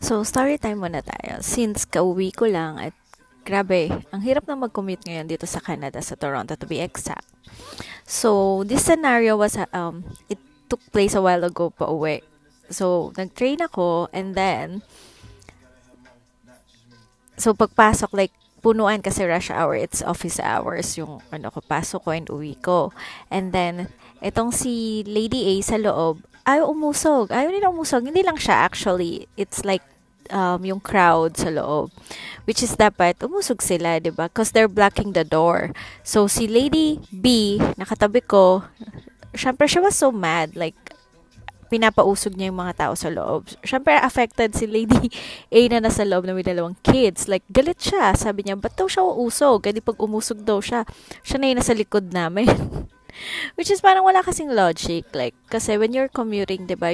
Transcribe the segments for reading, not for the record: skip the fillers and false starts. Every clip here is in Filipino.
So, story time muna tayo. Since kauwi ko lang at grabe, ang hirap na mag-commute ngayon dito sa Canada, sa Toronto to be exact. So, this scenario was, it took place a while ago pa uwi. So, nag-train ako and then, so pagpasok like, punuan kasi rush hour, it's office hours yung ano ko, pasok ko and uwi ko. And then, itong si Lady A sa loob, ayaw umusog. Ayaw nila umusog. Hindi lang siya actually. It's like yung crowd sa loob. Which is dapat umusog sila, 'di ba? Because they're blocking the door. So si Lady B, nakatabi ko, syempre she was so mad. Like, pinapausog niya yung mga tao sa loob. Syempre, affected si Lady A na nasa loob na may dalawang kids. Like, galit siya. Sabi niya, ba't daw siya uusog? Kasi pag umusog daw siya, siya na yung nasa likod namin. Which is parang wala kasing logic. Like, kasi when you're commuting, diba,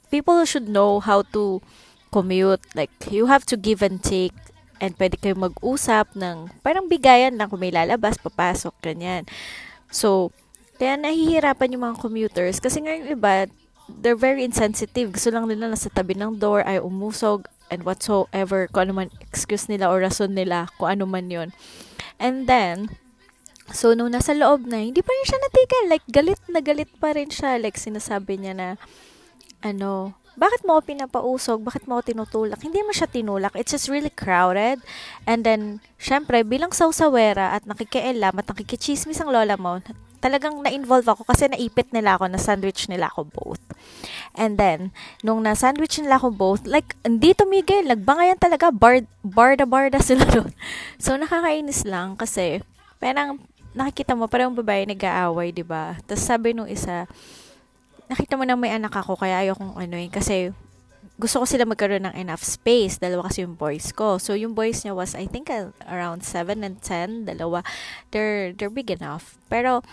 people should know how to commute. Like, you have to give and take. And pwede kayo mag-usap ng parang bigayan lang kung may lalabas, papasok, ganyan. So, kaya nahihirapan yung mga commuters. Kasi nga yung iba, they're very insensitive. Gusto lang nila nasa tabi ng door, ay umusog, and whatsoever, kung ano man excuse nila or rason nila, kung ano man yun. And then, so, nung nasa loob na, hindi pa rin siya natigil. Like, galit na galit pa rin siya. Like, sinasabi niya na, bakit mo ako pinapausog? Bakit mo ako tinutulak? Hindi mo siya tinulak. It's just really crowded. And then, syempre, bilang sawsawera at nakikialam at nakikichismis ang lola mo, talagang na-involve ako kasi naipit nila ako, na-sandwich nila ako both. And then, nung na-sandwich nila ako both, like, hindi tumigil. Nagbangayan talaga. Barda sila doon. So, nakakainis lang kasi, parang, nakikita mo, parang babae nag-aaway, diba? Tapos sabi nung isa, nakita mo na may anak ako, kaya ayokong kasi gusto ko sila magkaroon ng enough space. Dalawa kasi yung boys ko. So, yung boys niya was, I think, around 7 and 10. Dalawa. They're big enough. Pero,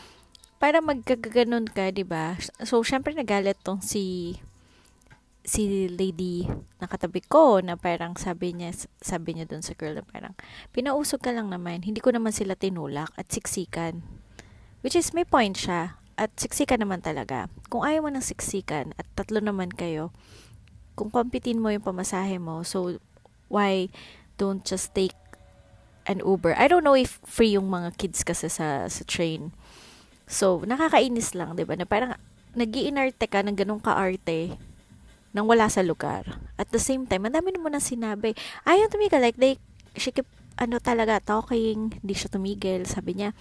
para magkaganon ka, diba? So, syempre nagalit tong si lady na katabi ko na parang sabi niya dun sa girl na parang, pinausog ka lang naman. Hindi ko naman sila tinulak at siksikan. Which is, may point siya. At siksikan naman talaga. Kung ayaw mo ng siksikan at tatlo naman kayo, kung kumpitin mo yung pamasahe mo, so why don't just take an Uber? I don't know if free yung mga kids kasi sa train. So, nakakainis lang, 'di ba? Na parang nag-iinarte ka ng ganung kaarte nang wala sa lugar. At the same time, ang dami naman nang sinabi. Ayaw tumigil, like she kept talaga talking, hindi siya tumigil. Sabi niya,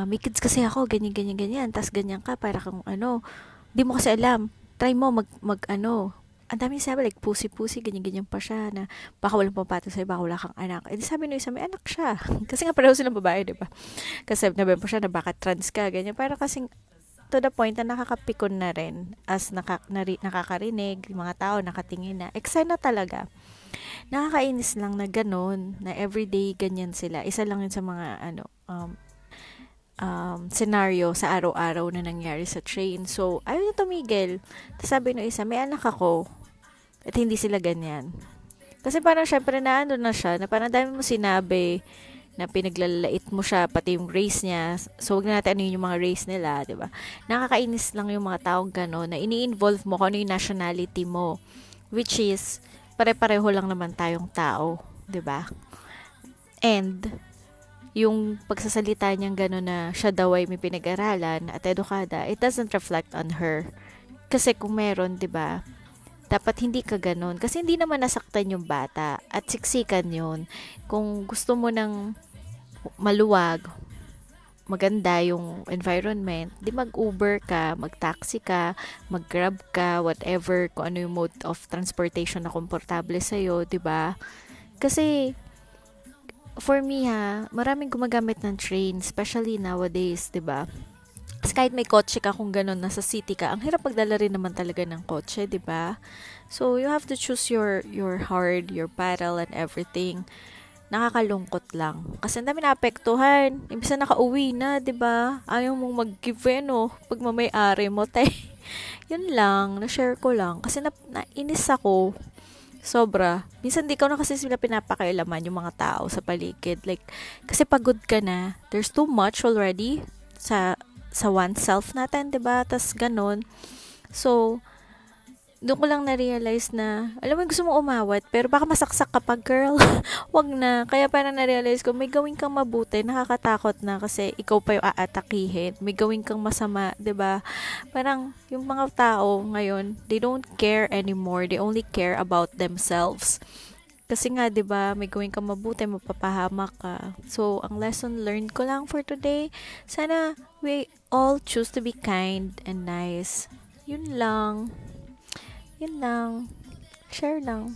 may kids kasi ako, ganyan. Tas ganyan ka, para kang di mo kasi alam. Try mo ang dami sabi, like, pusi-pusi, ganyan pa siya, na baka walang pampato sa'yo, baka wala kang anak. Eh, di sabi nung isa, may anak siya. Kasi nga pareho silang babae, di ba? Kasi nabi pa siya na baka trans ka, ganyan. Pero kasing, to the point na nakakapikon na rin, as nakakarinig, yung mga tao nakatingin na, eksena talaga. Nakakainis lang na ganun, na everyday ganyan sila. Isa lang yun sa mga, scenario sa araw-araw na nangyari sa train. So, ayaw na tumigil. Tapos sabi nung isa, may anak ako. At hindi sila ganyan. Kasi parang syempre na siya, na parang dami mo sinabi na pinaglalait mo siya, pati yung race niya. So, wag na natin yung mga race nila, di ba? Nakakainis lang yung mga taong gano'n, na ini-involve mo kung ano yung nationality mo. Which is, pare-pareho lang naman tayong tao, di ba? And, yung pagsasalita niyang gano'n na siya daw ay may pinag-aralan at edukada, it doesn't reflect on her. Kasi kung meron, di ba, dapat hindi ka ganun. Kasi hindi naman nasaktan yung bata. At siksikan yun. Kung gusto mo ng maluwag, maganda yung environment, di mag-Uber ka, mag-taxi ka, mag-Grab ka, whatever, kung ano yung mode of transportation na komportable sa'yo, di ba? Kasi, for me maraming gumagamit ng train, especially nowadays, di ba? Kasi kahit may kotse ka, kung ganun, nasa city ka, ang hirap magdala rin naman talaga ng kotse, di ba? So, you have to choose your hard, your battle, and everything. Nakakalungkot lang. Kasi ang dami naapektuhan. Imbis na nakauwi na, di ba? Ayaw mong mag-give pag mamay-ari mo, tay. Yun lang, na-share ko lang. Kasi nainis ako. Sobra. Minsan di ko na kasi sila pinapakailaman yung mga tao sa paligid. Like, kasi pagod ka na. There's too much already sa oneself natin, 'di ba? Tas ganun. So, doon ko lang na-realize na, alam mo, gusto mo umawat, pero baka masaksak ka pa, girl. Wag na. Kaya parang na-realize ko, may gawin kang mabuti, nakakatakot na kasi ikaw pa yung aatakihin. May gawin kang masama, 'di ba? Parang yung mga tao ngayon, they don't care anymore. They only care about themselves. Kasi nga, 'di ba, may gawin kang mabuti, mapapahamak ka. So, ang lesson learned ko lang for today, sana we all choose to be kind and nice. Yun lang. Yun lang. Share lang.